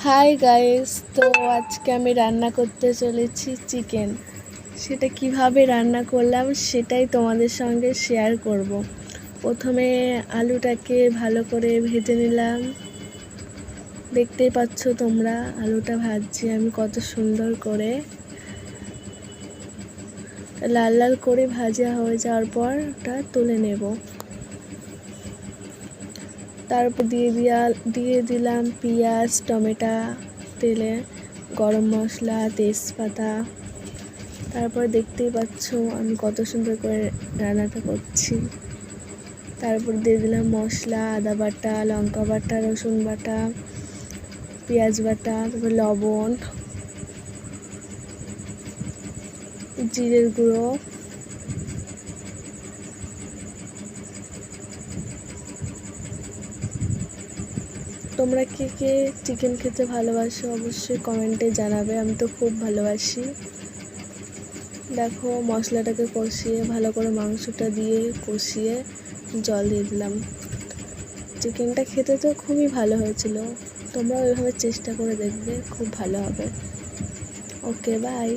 Hi guys, তো আজকে আমি রান্না করতে চলেছি চিকেন। সেটা কিভাবে রান্না করলাম সেটাই তোমাদের সঙ্গে শেয়ার করব। প্রথমে আলুটাকে ভালো করে ভেজে নিলাম। দেখতেই পাচ্ছ তোমরা আলুটা ভাজছি আমি কত সুন্দর করে। লাল লাল করে ভাজা হয়ে যাওয়ার পর ওটা তুলে নেব। তারপর দিয়ে দিলাম পেঁয়াজ, টমেটো, তেলে গরম মশলা, তেজপাতা। তারপর দেখতেই পাচ্ছ আমি কত সুন্দর করে রান্নাটা করছি। তারপর দিয়ে দিলাম মশলা, আদা বাটা, লঙ্কা বাটা, রসুন বাটা, পেঁয়াজ বাটা, তারপর লবণ, জিরের গুঁড়ো। তোমরা কে কে চিকেন খেতে ভালোবাসো অবশ্যই কমেন্টে জানাবে। আমি তো খুব ভালোবাসি। দেখো মশলাটাকে কষিয়ে ভালো করে মাংসটা দিয়ে কষিয়ে জল দিয়ে দিলাম। চিকেনটা খেতে তো খুবই ভালো হয়েছিল। তোমরাও ওইভাবে চেষ্টা করে দেখবে, খুব ভালো হবে। ওকে, বাই।